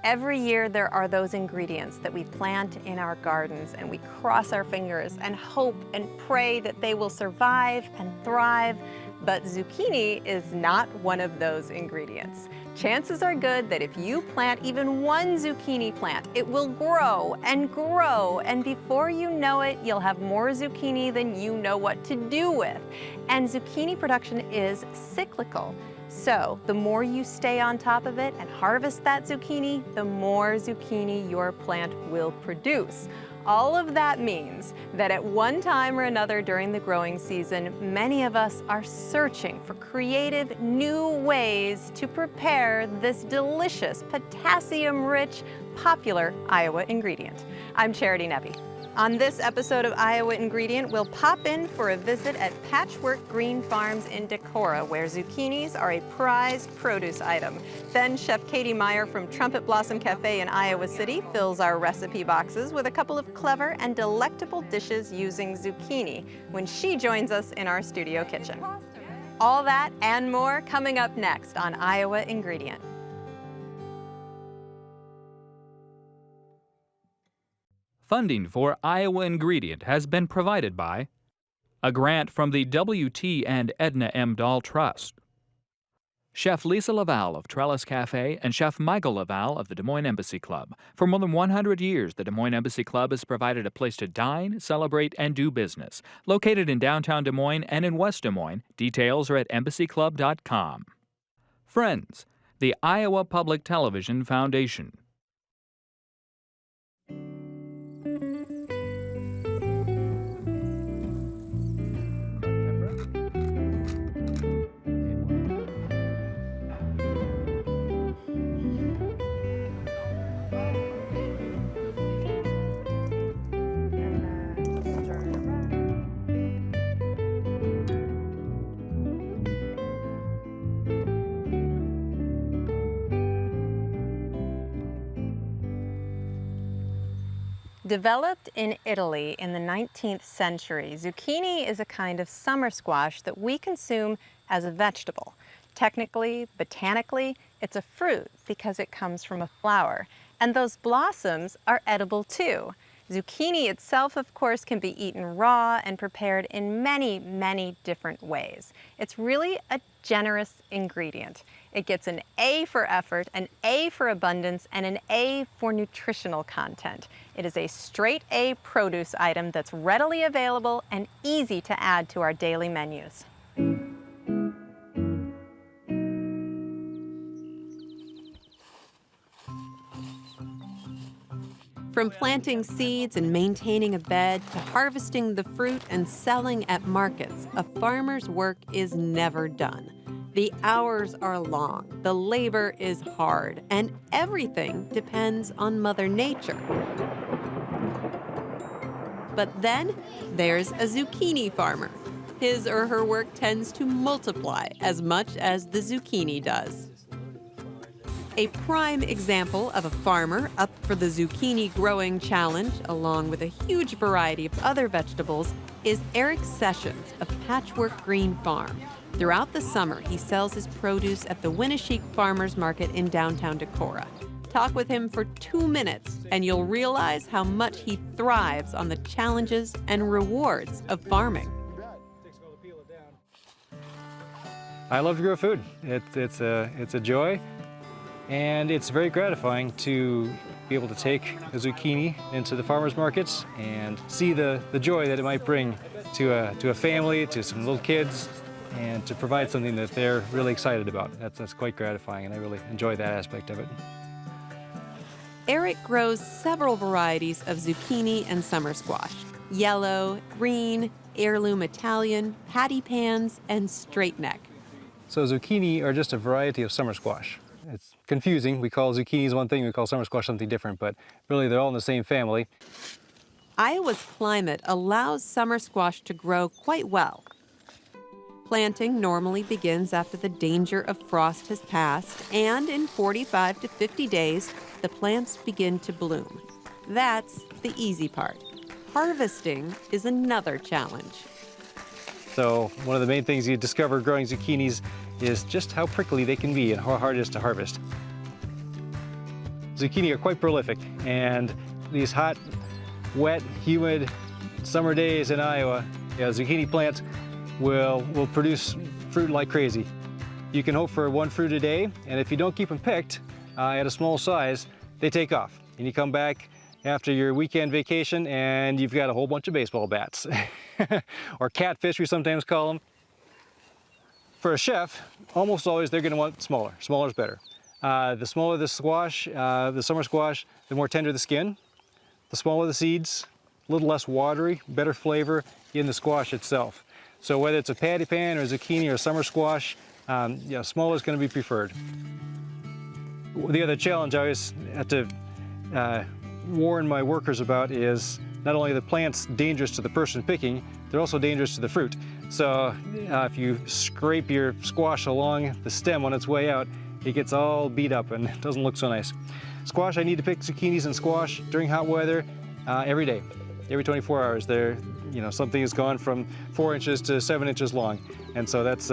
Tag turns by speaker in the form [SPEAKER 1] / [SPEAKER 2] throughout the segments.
[SPEAKER 1] Every year there are those ingredients that we plant in our gardens and we cross our fingers and hope and pray that they will survive and thrive, but zucchini is not one of those ingredients. Chances are good that if you plant even one zucchini plant, it will grow, and before you know it, you'll have more zucchini than you know what to do with. And zucchini production is cyclical. So the more you stay on top of it and harvest that zucchini, the more zucchini your plant will produce. All of that means that at one time or another during the growing season, many of us are searching for creative new ways to prepare this delicious, potassium-rich, popular Iowa ingredient. I'm Charity Nebbe. On this episode of Iowa Ingredient, we'll pop in for a visit at Patchwork Green Farms in Decorah, where zucchinis are a prized produce item. Then Chef Katie Meyer from Trumpet Blossom Cafe in Iowa City fills our recipe boxes with a couple of clever and delectable dishes using zucchini when she joins us in our studio kitchen. All that and more coming up next on Iowa Ingredient.
[SPEAKER 2] Funding for Iowa Ingredient has been provided by a grant from the W.T. and Edna M. Dahl Trust, Chef Lisa Laval of Trellis Cafe and Chef Michael Laval of the Des Moines Embassy Club. For more than 100 years, the Des Moines Embassy Club has provided a place to dine, celebrate, and do business. Located in downtown Des Moines and in West Des Moines, details are at embassyclub.com. Friends, the Iowa Public Television Foundation.
[SPEAKER 1] Developed in Italy in the 19th century, zucchini is a kind of summer squash that we consume as a vegetable. Technically, botanically, it's a fruit because it comes from a flower. And those blossoms are edible too. Zucchini itself, of course, can be eaten raw and prepared in many, many different ways. It's really a generous ingredient. It gets an A for effort, an A for abundance, and an A for nutritional content. It is a straight A produce item that's readily available and easy to add to our daily menus. From planting seeds and maintaining a bed to harvesting the fruit and selling at markets, a farmer's work is never done. The hours are long, the labor is hard, and everything depends on Mother Nature. But then there's a zucchini farmer. His or her work tends to multiply as much as the zucchini does. A prime example of a farmer up for the zucchini growing challenge, along with a huge variety of other vegetables, is Eric Sessions of Patchwork Green Farm. Throughout the summer, he sells his produce at the Winneshiek Farmers Market in downtown Decorah. Talk with him for 2 minutes, and you'll realize how much he thrives on the challenges and rewards of farming.
[SPEAKER 3] I love to grow food. It's a joy. And it's very gratifying to be able to take a zucchini into the farmers markets and see the joy that it might bring to a family, to some little kids, and to provide something that they're really excited about. That's quite gratifying, and I really enjoy that aspect of it.
[SPEAKER 1] Eric grows several varieties of zucchini and summer squash: yellow, green, heirloom Italian, patty pans, and straight neck.
[SPEAKER 3] So zucchini are just a variety of summer squash. It's confusing. We call zucchinis one thing, we call summer squash something different, but really they're all in the same family.
[SPEAKER 1] Iowa's climate allows summer squash to grow quite well. Planting normally begins after the danger of frost has passed, and in 45 to 50 days, the plants begin to bloom. That's the easy part. Harvesting is another challenge.
[SPEAKER 3] So one of the main things you discover growing zucchinis is just how prickly they can be and how hard it is to harvest. zucchini are quite prolific, and these hot, wet, humid summer days in Iowa, zucchini plants will produce fruit like crazy. You can hope for 1 fruit a day, and if you don't keep them picked at a small size, they take off. And you come back after your weekend vacation and you've got a whole bunch of baseball bats. Or catfish, we sometimes call them. For a chef, almost always they're gonna want smaller. Smaller is better. The smaller the squash, the summer squash, the more tender the skin. The smaller the seeds, a little less watery, better flavor in the squash itself. So whether it's a patty pan or a zucchini or a summer squash, smaller is going to be preferred. The other challenge I always have to warn my workers about is not only are the plants dangerous to the person picking, they're also dangerous to the fruit. So if you scrape your squash along the stem on its way out, it gets all beat up and it doesn't look so nice. Squash, I need to pick zucchinis and squash during hot weather every day. Every 24 hours, something has gone from 4 inches to 7 inches long. And so that's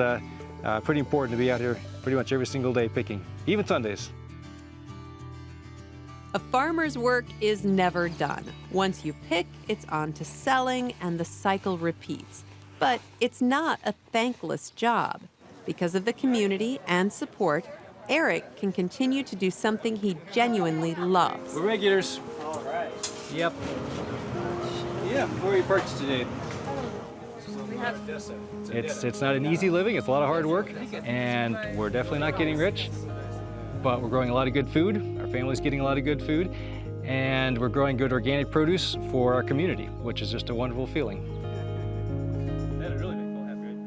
[SPEAKER 3] pretty important to be out here pretty much every single day picking, even Sundays.
[SPEAKER 1] A farmer's work is never done. Once you pick, it's on to selling, and the cycle repeats. But it's not a thankless job. Because of the community and support, Eric can continue to do something he genuinely loves.
[SPEAKER 3] We're regulars. All right. Yep. Yeah, where are you parked today? It's not an easy living, it's a lot of hard work, and we're definitely not getting rich, but we're growing a lot of good food, our family's getting a lot of good food, and we're growing good organic produce for our community, which is just a wonderful feeling. That'd really make people happy, right?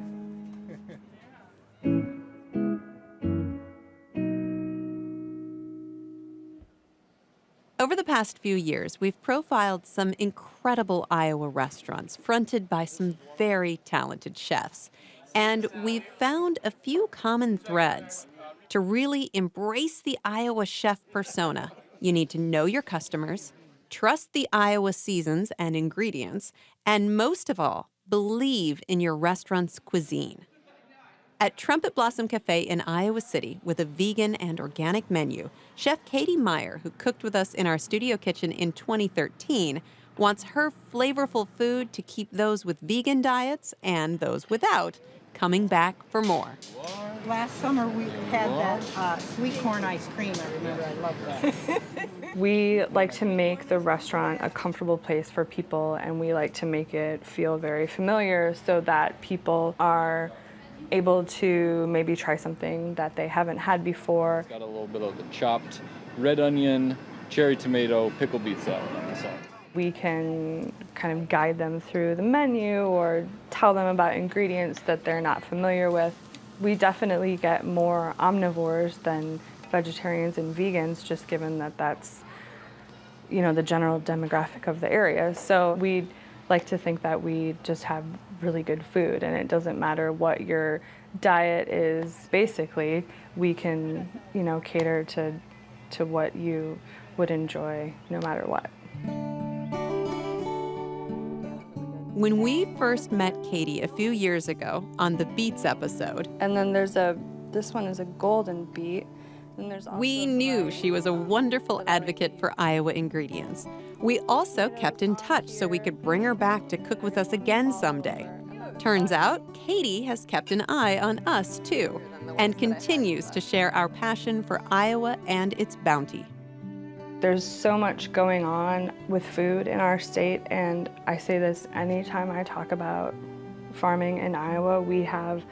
[SPEAKER 1] Over the past few years, we've profiled some incredible Iowa restaurants fronted by some very talented chefs. And we've found a few common threads. To really embrace the Iowa chef persona, you need to know your customers, trust the Iowa seasons and ingredients, and most of all, believe in your restaurant's cuisine. At Trumpet Blossom Cafe in Iowa City, with a vegan and organic menu, Chef Katie Meyer, who cooked with us in our studio kitchen in 2013, wants her flavorful food to keep those with vegan diets and those without coming back for more.
[SPEAKER 4] Last summer we had that sweet corn ice cream. I remember, I loved that.
[SPEAKER 5] We like to make the restaurant a comfortable place for people, and we like to make it feel very familiar so that people are able to maybe try something that they haven't had before.
[SPEAKER 6] Got a little bit of the chopped red onion, cherry tomato, pickled beet salad on the side.
[SPEAKER 5] We can kind of guide them through the menu or tell them about ingredients that they're not familiar with. We definitely get more omnivores than vegetarians and vegans, just given that that's, the general demographic of the area. So we like to think that we just have really good food, and it doesn't matter what your diet is. Basically, we can, cater to what you would enjoy no matter what.
[SPEAKER 1] When we first met Katie a few years ago on the Beets episode,
[SPEAKER 5] And then this one is a golden beet. And there's also
[SPEAKER 1] we knew she was a wonderful advocate for Iowa ingredients. We also kept in touch so we could bring her back to cook with us again someday. Turns out, Katie has kept an eye on us too, and continues to share our passion for Iowa and its bounty.
[SPEAKER 5] There's so much going on with food in our state, and I say this anytime I talk about farming in Iowa. We have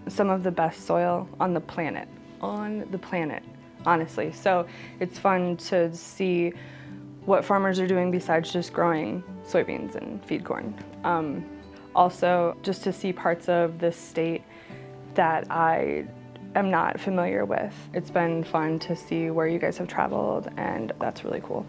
[SPEAKER 5] some of the best soil on the planet, honestly. So it's fun to see what farmers are doing besides just growing soybeans and feed corn. Also, just to see parts of the state that I am not familiar with. It's been fun to see where you guys have traveled, and that's really cool.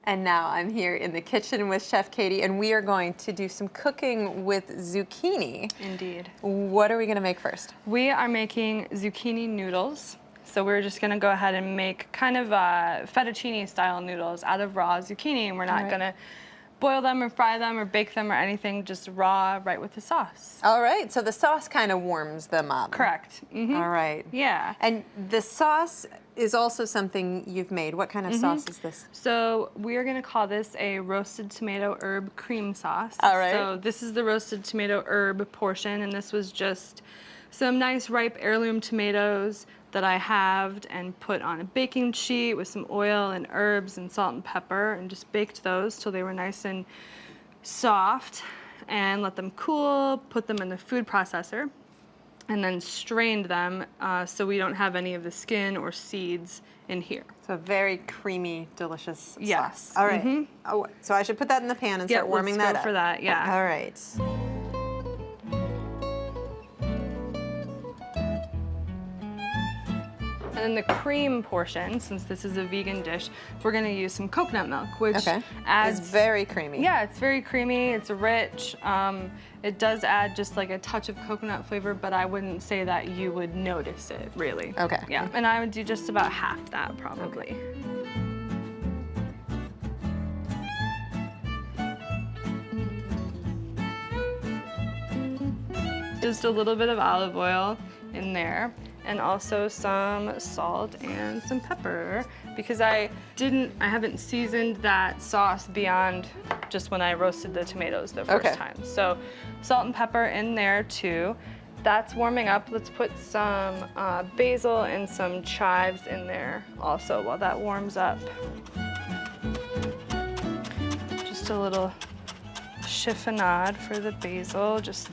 [SPEAKER 1] And now I'm here in the kitchen with Chef Katie, and we are going to do some cooking with zucchini.
[SPEAKER 5] Indeed.
[SPEAKER 1] What are we going to make first?
[SPEAKER 5] We are making zucchini noodles. So we're just gonna go ahead and make kind of fettuccine style noodles out of raw zucchini, and we're not gonna boil them or fry them or bake them or anything, just raw, right with the sauce.
[SPEAKER 1] All right, so the sauce kind of warms them up.
[SPEAKER 5] Correct. Mhm.
[SPEAKER 1] All right.
[SPEAKER 5] Yeah.
[SPEAKER 1] And the sauce is also something you've made. What kind of sauce is this?
[SPEAKER 5] So we're gonna call this a roasted tomato herb cream sauce.
[SPEAKER 1] All right.
[SPEAKER 5] So this is the roasted tomato herb portion, and this was just some nice ripe heirloom tomatoes that I halved and put on a baking sheet with some oil and herbs and salt and pepper, and just baked those till they were nice and soft, and let them cool, put them in the food processor, and then strained them so we don't have any of the skin or seeds in here.
[SPEAKER 1] So very creamy, delicious
[SPEAKER 5] Yes.
[SPEAKER 1] sauce. All right. Oh, so I should put that in the pan and start warming
[SPEAKER 5] let's
[SPEAKER 1] that
[SPEAKER 5] go
[SPEAKER 1] up.
[SPEAKER 5] for that, yeah.
[SPEAKER 1] All right.
[SPEAKER 5] And then the cream portion, since this is a vegan dish, we're gonna use some coconut milk, which adds...
[SPEAKER 1] It's very creamy.
[SPEAKER 5] Yeah, it's very creamy, it's rich. It does add just like a touch of coconut flavor, but I wouldn't say that you would notice it, really.
[SPEAKER 1] Okay.
[SPEAKER 5] Yeah, and I would do just about half that, probably. Just a little bit of olive oil in there, and also some salt and some pepper, because I haven't seasoned that sauce beyond just when I roasted the tomatoes the first time. So salt and pepper in there too. That's warming up. Let's put some basil and some chives in there also while that warms up. Just a little chiffonade for the basil, just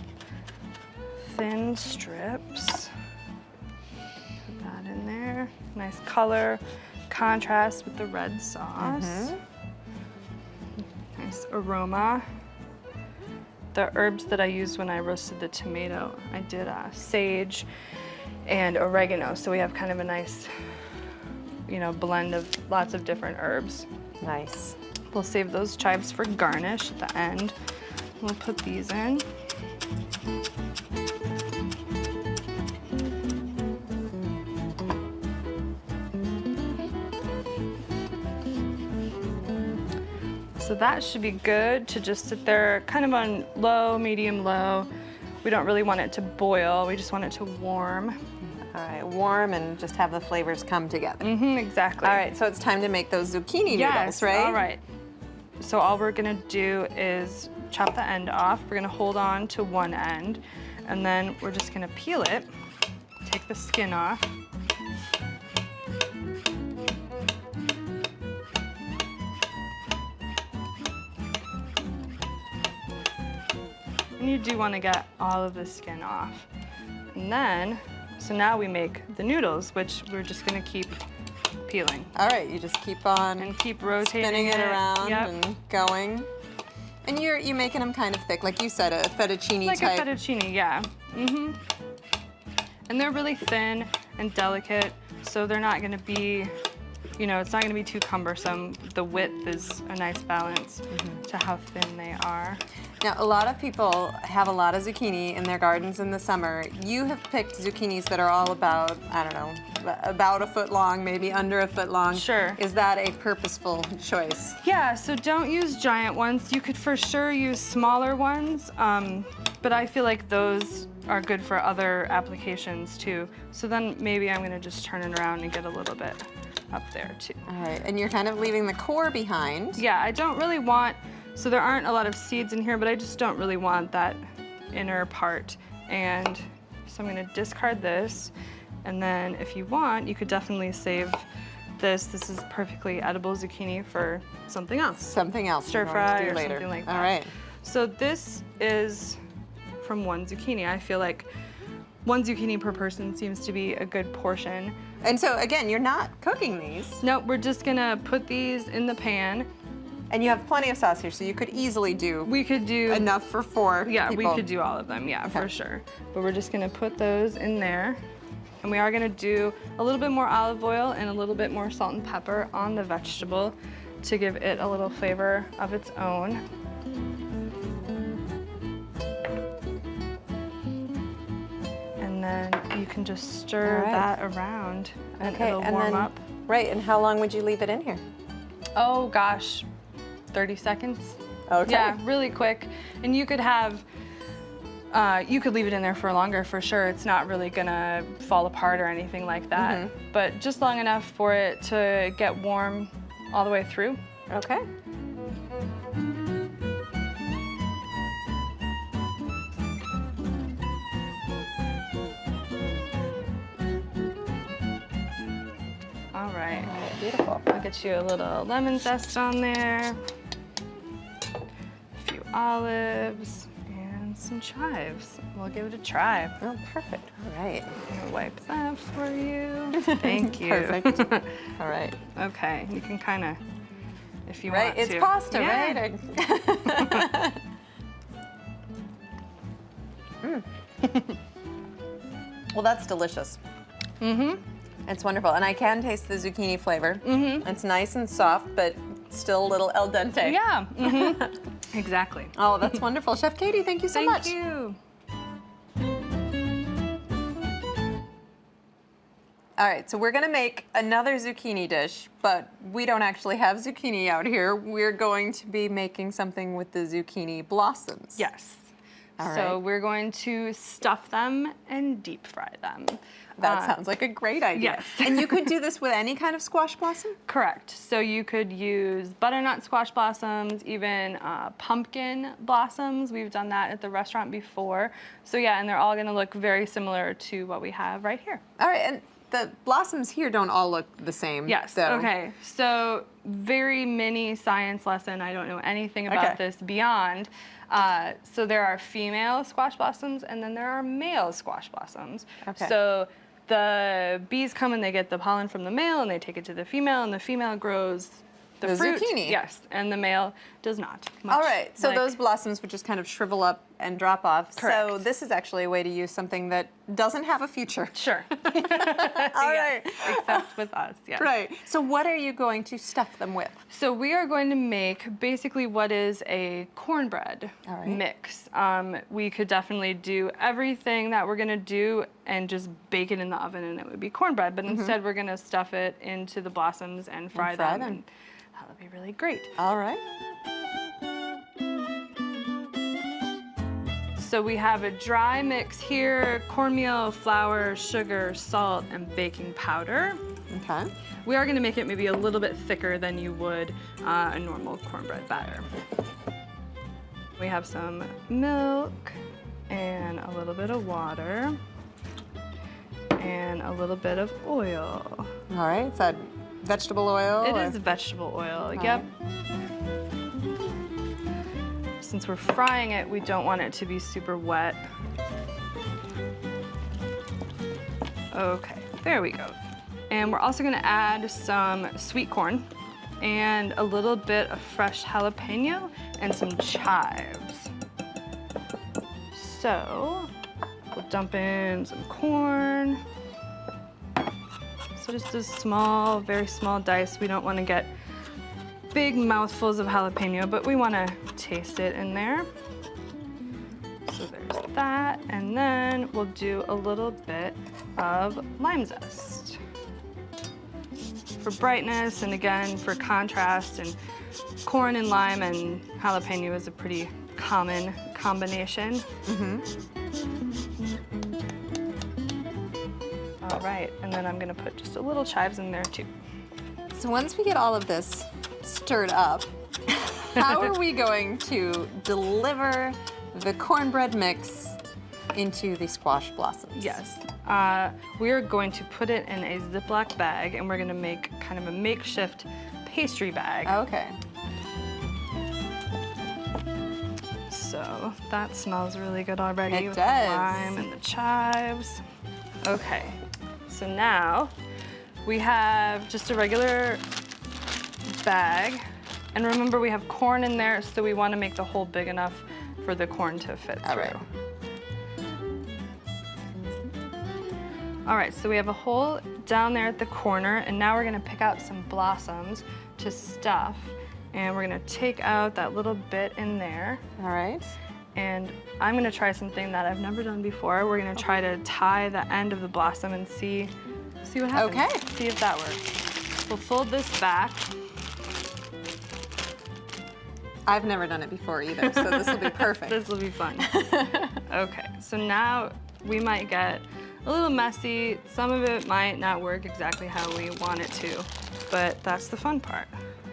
[SPEAKER 5] thin strips. Put that in there. Nice color, contrast with the red sauce. Nice aroma. The herbs that I used when I roasted the tomato, I did sage and oregano, so we have kind of a nice, blend of lots of different herbs.
[SPEAKER 1] Nice.
[SPEAKER 5] We'll save those chives for garnish at the end. We'll put these in. So that should be good to just sit there kind of on low, medium low. We don't really want it to boil, we just want it to warm.
[SPEAKER 1] All right, warm and just have the flavors come together.
[SPEAKER 5] Exactly.
[SPEAKER 1] All right, so it's time to make those zucchini noodles, right?
[SPEAKER 5] All right. So all we're gonna do is chop the end off. We're gonna hold on to one end, and then we're just gonna peel it, take the skin off. And you do want to get all of the skin off. And then, so now we make the noodles, which we're just going to keep peeling.
[SPEAKER 1] All right, you just keep on
[SPEAKER 5] and keep rotating
[SPEAKER 1] spinning it around
[SPEAKER 5] Yep.
[SPEAKER 1] and going. And you're making them kind of thick, like you said, a fettuccine
[SPEAKER 5] like
[SPEAKER 1] type.
[SPEAKER 5] Like a fettuccine, yeah. And they're really thin and delicate, so they're not going to be, it's not going to be too cumbersome. The width is a nice balance to how thin they are.
[SPEAKER 1] Now, a lot of people have a lot of zucchini in their gardens in the summer. You have picked zucchinis that are all about, I don't know, about a foot long, maybe under a foot long.
[SPEAKER 5] Sure.
[SPEAKER 1] Is that a purposeful choice?
[SPEAKER 5] Yeah, so don't use giant ones. You could for sure use smaller ones, but I feel like those are good for other applications too. So then maybe I'm gonna just turn it around and get a little bit up there too.
[SPEAKER 1] All right, and you're kind of leaving the core behind.
[SPEAKER 5] Yeah, I don't really want, so there aren't a lot of seeds in here, but I just don't really want that inner part. And so I'm gonna discard this. And then if you want, you could definitely save this. This is perfectly edible zucchini for something else.
[SPEAKER 1] Something else.
[SPEAKER 5] Stir fry or something like that.
[SPEAKER 1] All right.
[SPEAKER 5] So this is from one zucchini. I feel like one zucchini per person seems to be a good portion.
[SPEAKER 1] And so again, you're not cooking these.
[SPEAKER 5] No, we're just gonna put these in the pan.
[SPEAKER 1] And you have plenty of sauce here, so you could easily do
[SPEAKER 5] We could do
[SPEAKER 1] enough for 4
[SPEAKER 5] Yeah,
[SPEAKER 1] people.
[SPEAKER 5] we could do all of them, yeah, for sure. But we're just gonna put those in there. And we are gonna do a little bit more olive oil and a little bit more salt and pepper on the vegetable to give it a little flavor of its own. And then you can just stir that around and it'll warm up.
[SPEAKER 1] Right, and how long would you leave it in here?
[SPEAKER 5] Oh gosh, 30 seconds.
[SPEAKER 1] Okay.
[SPEAKER 5] Yeah, really quick. And you could have, you could leave it in there for longer for sure. It's not really gonna fall apart or anything like that. But just long enough for it to get warm all the way through.
[SPEAKER 1] Okay.
[SPEAKER 5] All right.
[SPEAKER 1] Beautiful.
[SPEAKER 5] I'll get you a little lemon zest on there, a few olives, and some chives. We'll give it a try.
[SPEAKER 1] Oh, perfect. All right.
[SPEAKER 5] I'm gonna wipe that for you. Thank you.
[SPEAKER 1] Perfect. All right.
[SPEAKER 5] Okay, you can kind of, if you
[SPEAKER 1] Right,
[SPEAKER 5] want
[SPEAKER 1] it's
[SPEAKER 5] to.
[SPEAKER 1] pasta,
[SPEAKER 5] Yeah.
[SPEAKER 1] right? Well, that's delicious. It's wonderful, and I can taste the zucchini flavor. It's nice and soft, but still a little al dente.
[SPEAKER 5] Yeah. Exactly.
[SPEAKER 1] Oh, that's wonderful. Chef Katie, thank you so
[SPEAKER 5] Thank
[SPEAKER 1] much.
[SPEAKER 5] you.
[SPEAKER 1] All right, so we're gonna make another zucchini dish, but we don't actually have zucchini out here. We're going to be making something with the zucchini blossoms.
[SPEAKER 5] Yes.
[SPEAKER 1] All
[SPEAKER 5] So
[SPEAKER 1] right.
[SPEAKER 5] we're going to stuff them and deep fry them.
[SPEAKER 1] That sounds like a great idea.
[SPEAKER 5] yes.
[SPEAKER 1] And you could do this with any kind of squash blossom?
[SPEAKER 5] Correct. So you could use butternut squash blossoms, even pumpkin blossoms. We've done that at the restaurant before. So yeah, and they're all gonna look very similar to what we have right here.
[SPEAKER 1] All right, and the blossoms here don't all look the same.
[SPEAKER 5] Yes,
[SPEAKER 1] though.
[SPEAKER 5] okay. So very mini science lesson. I don't know anything about
[SPEAKER 1] Okay.
[SPEAKER 5] this beyond. So there are female squash blossoms and then there are male squash blossoms.
[SPEAKER 1] Okay.
[SPEAKER 5] So the bees come and they get the pollen from the male and they take it to the female and the female grows the fruit.
[SPEAKER 1] zucchini.
[SPEAKER 5] Yes, and the male does not.
[SPEAKER 1] All
[SPEAKER 5] much
[SPEAKER 1] right, so
[SPEAKER 5] like-
[SPEAKER 1] those blossoms would just kind of shrivel up and drop off. So
[SPEAKER 5] Correct.
[SPEAKER 1] this is actually a way to use something that doesn't have a future.
[SPEAKER 5] Sure.
[SPEAKER 1] All right.
[SPEAKER 5] Except with us, yes.
[SPEAKER 1] Right. So what are you going to stuff them with?
[SPEAKER 5] So we are going to make basically what is a cornbread
[SPEAKER 1] All right.
[SPEAKER 5] mix. We could definitely do everything that we're gonna do and just bake it in the oven and it would be cornbread, but instead we're gonna stuff it into the blossoms and fry
[SPEAKER 1] fry
[SPEAKER 5] them.
[SPEAKER 1] them.
[SPEAKER 5] And that'll be really great.
[SPEAKER 1] All right.
[SPEAKER 5] So we have a dry mix here, cornmeal, flour, sugar, salt, and baking powder.
[SPEAKER 1] Okay.
[SPEAKER 5] We are gonna make it maybe a little bit thicker than you would a normal cornbread batter. We have some milk and a little bit of water and a little bit of oil.
[SPEAKER 1] All right. Is that vegetable oil?
[SPEAKER 5] It
[SPEAKER 1] or-
[SPEAKER 5] is vegetable oil, yep. Since we're frying it, we don't want it to be super wet. Okay, there we go. And we're also gonna add some sweet corn and a little bit of fresh jalapeno and some chives. So we'll dump in some corn. So just a small, very small dice. We don't want to get big mouthfuls of jalapeno, but we want to taste it in there. So there's that, and then we'll do a little bit of lime zest for brightness, and again for contrast. And corn and lime and jalapeno is a pretty common combination. All right, and then I'm gonna put just a little chives in there too.
[SPEAKER 1] So once we get all of this stirred up, how are we going to deliver the cornbread mix into the squash blossoms?
[SPEAKER 5] Yes. We are going to put it in a Ziploc bag and we're gonna make kind of a makeshift pastry bag.
[SPEAKER 1] Okay.
[SPEAKER 5] So that smells really good already.
[SPEAKER 1] It
[SPEAKER 5] with
[SPEAKER 1] does.
[SPEAKER 5] The lime and the chives. Okay, so now we have just a regular bag. And remember we have corn in there, so we wanna make the hole big enough for the corn to fit through.
[SPEAKER 1] All right.
[SPEAKER 5] All right, so we have a hole down there at the corner, and now we're gonna pick out some blossoms to stuff, and we're gonna take out that little bit in there,
[SPEAKER 1] All right.
[SPEAKER 5] and I'm gonna try something that I've never done before. We're gonna try to tie the end of the blossom and see what happens.
[SPEAKER 1] Okay.
[SPEAKER 5] See if that works. We'll fold this back.
[SPEAKER 1] I've never done it before either, so this will be perfect.
[SPEAKER 5] This will be fun. Okay, so now we might get a little messy. Some of it might not work exactly how we want it to, but that's the fun part.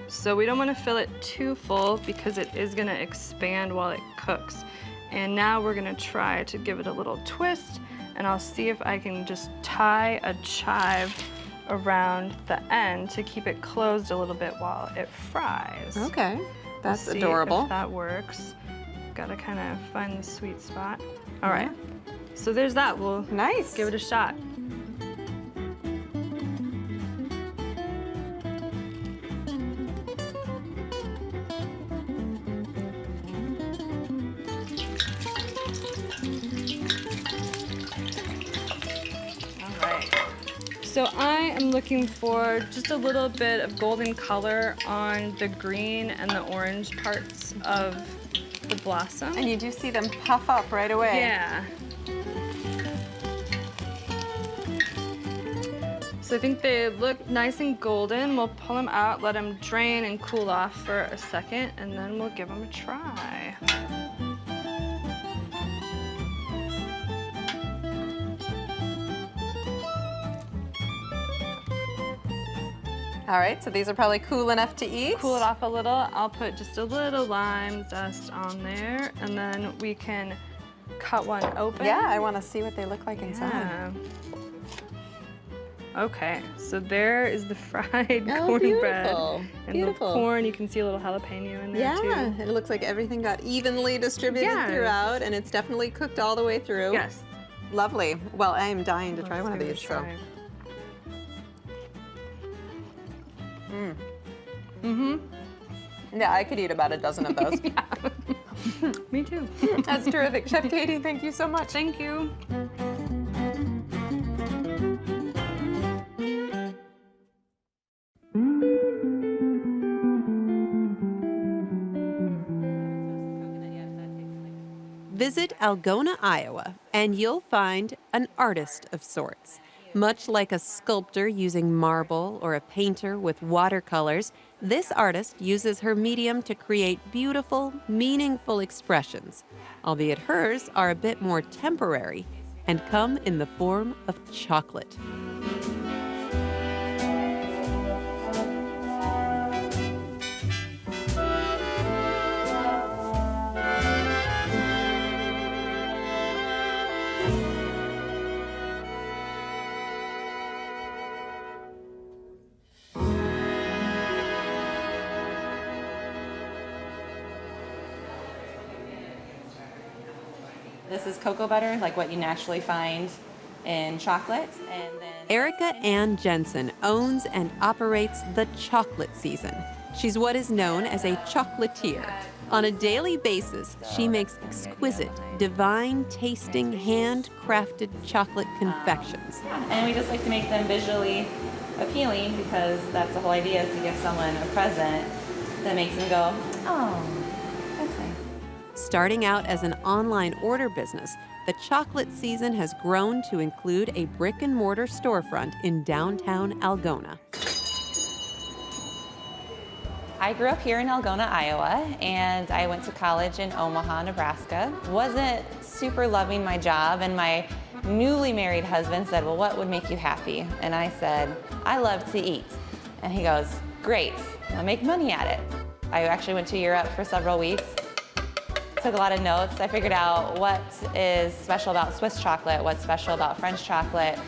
[SPEAKER 5] So we don't want to fill it too full because it is going to expand while it cooks. And now we're going to try to give it a little twist, and I'll see if I can just tie a chive around the end to keep it closed a little bit while it fries.
[SPEAKER 1] Okay, that's
[SPEAKER 5] We'll see
[SPEAKER 1] adorable.
[SPEAKER 5] if that works. Gotta kind of find the sweet spot. All right, so there's that. We'll
[SPEAKER 1] Nice.
[SPEAKER 5] give it a shot. All right. So I am looking for just a little bit of golden color on the green and the orange parts of the blossom.
[SPEAKER 1] And you do see them puff up right away.
[SPEAKER 5] Yeah. So I think they look nice and golden. We'll pull them out, let them drain and cool off for a second, and then we'll give them a try.
[SPEAKER 1] All right, so these are probably cool enough to eat.
[SPEAKER 5] Cool it off a little. I'll put just a little lime zest on there, and then we can cut one open.
[SPEAKER 1] Yeah, I want to see what they look like inside.
[SPEAKER 5] Yeah. Okay, so there is the fried
[SPEAKER 1] Oh,
[SPEAKER 5] cornbread.
[SPEAKER 1] beautiful.
[SPEAKER 5] And
[SPEAKER 1] Beautiful.
[SPEAKER 5] the corn, you can see a little jalapeno in there
[SPEAKER 1] Yeah,
[SPEAKER 5] too.
[SPEAKER 1] it looks like everything got evenly distributed
[SPEAKER 5] Yes.
[SPEAKER 1] throughout, and it's definitely cooked all the way through.
[SPEAKER 5] Yes.
[SPEAKER 1] Lovely. Well, I am dying to try
[SPEAKER 5] Let's
[SPEAKER 1] one of
[SPEAKER 5] give it a
[SPEAKER 1] these. So.
[SPEAKER 5] try.
[SPEAKER 1] Yeah, I could eat about a dozen of those.
[SPEAKER 5] Me too.
[SPEAKER 1] That's terrific. Chef Katie, thank you so much.
[SPEAKER 5] Thank you.
[SPEAKER 1] Visit Algona, Iowa, and you'll find an artist of sorts. Much like a sculptor using marble or a painter with watercolors, this artist uses her medium to create beautiful, meaningful expressions, albeit hers are a bit more temporary and come in the form of chocolate.
[SPEAKER 7] This is cocoa butter, like what you naturally find in chocolate. And then
[SPEAKER 1] Erica Ann Jensen owns and operates the Chocolate Season. She's what is known as a chocolatier. On a daily basis, she makes exquisite, divine-tasting, handcrafted chocolate confections.
[SPEAKER 7] And we just like to make them visually appealing because that's the whole idea, is to give someone a present that makes them go, oh, that's nice.
[SPEAKER 1] Starting out as an online order business, the Chocolate Season has grown to include a brick-and-mortar storefront in downtown Algona.
[SPEAKER 7] I grew up here in Algona, Iowa, and I went to college in Omaha, Nebraska. Wasn't super loving my job, and my newly married husband said, well, what would make you happy? And I said, I love to eat. And he goes, great, I'll make money at it. I actually went to Europe for several weeks, took a lot of notes. I figured out what is special about Swiss chocolate, what's special about French chocolate.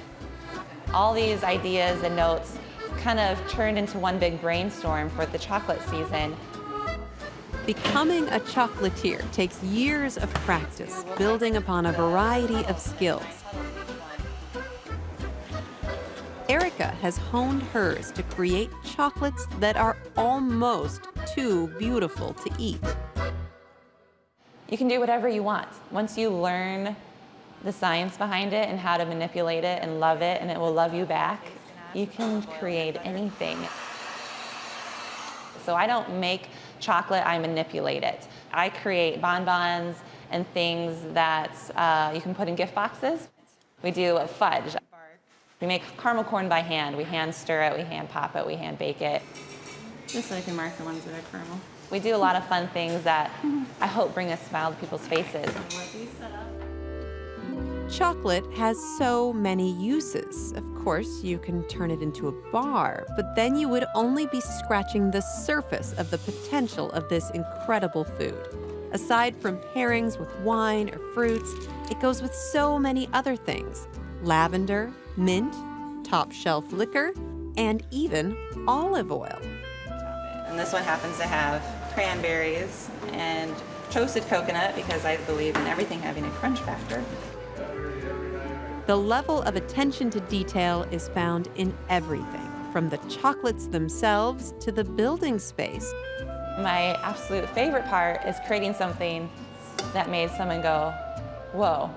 [SPEAKER 7] All these ideas and notes kind of turned into one big brainstorm for the chocolate season.
[SPEAKER 1] Becoming a chocolatier takes years of practice, building upon a variety of skills. Erica has honed hers to create chocolates that are almost too beautiful to eat.
[SPEAKER 7] You can do whatever you want. Once you learn the science behind it and how to manipulate it and love it, and it will love you back, you can create anything. So I don't make chocolate, I manipulate it. I create bonbons and things that you can put in gift boxes. We do a fudge. We make caramel corn by hand. We hand stir it, we hand pop it, we hand bake it. Just so I can mark the ones that are caramel. We do a lot of fun things that I hope bring a smile to people's faces.
[SPEAKER 1] Chocolate has so many uses. Of course, you can turn it into a bar, but then you would only be scratching the surface of the potential of this incredible food. Aside from pairings with wine or fruits, it goes with so many other things: lavender, mint, top shelf liquor, and even olive oil.
[SPEAKER 7] And this one happens to have cranberries and toasted coconut because I believe in everything having a crunch factor.
[SPEAKER 1] The level of attention to detail is found in everything, from the chocolates themselves to the building space.
[SPEAKER 7] My absolute favorite part is creating something that made someone go, whoa,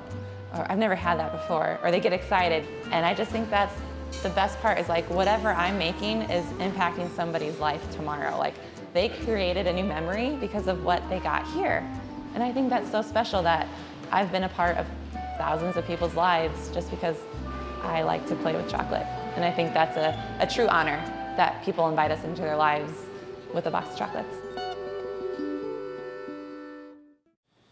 [SPEAKER 7] or I've never had that before, or they get excited. And I just think that's the best part, is like whatever I'm making is impacting somebody's life tomorrow. Like they created a new memory because of what they got here. And I think that's so special that I've been a part of thousands of people's lives just because I like to play with chocolate. And I think that's a true honor that people invite us into their lives with a box of chocolates.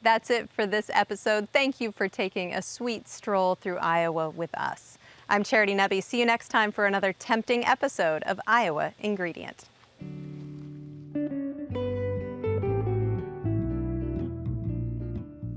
[SPEAKER 1] That's it for this episode. Thank you for taking a sweet stroll through Iowa with us. I'm Charity Nebbe. See you next time for another tempting episode of Iowa Ingredient.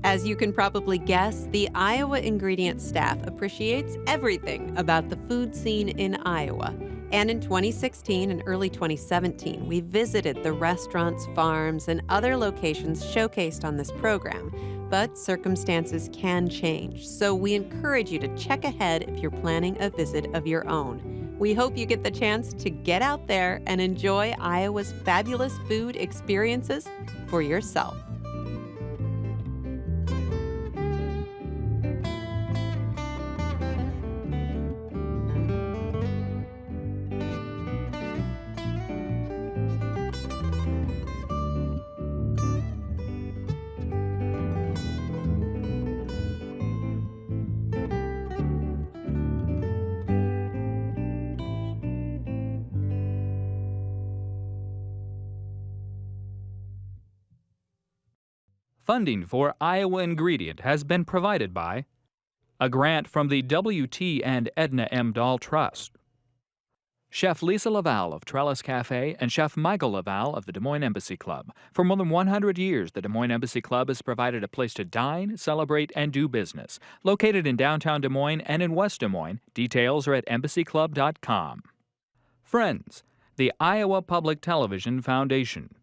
[SPEAKER 1] As you can probably guess, the Iowa Ingredient staff appreciates everything about the food scene in Iowa. And in 2016 and early 2017, we visited the restaurants, farms, and other locations showcased on this program. But circumstances can change, so we encourage you to check ahead if you're planning a visit of your own. We hope you get the chance to get out there and enjoy Iowa's fabulous food experiences for yourself.
[SPEAKER 2] Funding for Iowa Ingredient has been provided by a grant from the W.T. and Edna M. Dahl Trust, Chef Lisa Laval of Trellis Cafe and Chef Michael Laval of the Des Moines Embassy Club. For more than 100 years, the Des Moines Embassy Club has provided a place to dine, celebrate, and do business. Located in downtown Des Moines and in West Des Moines, details are at embassyclub.com. Friends, the Iowa Public Television Foundation.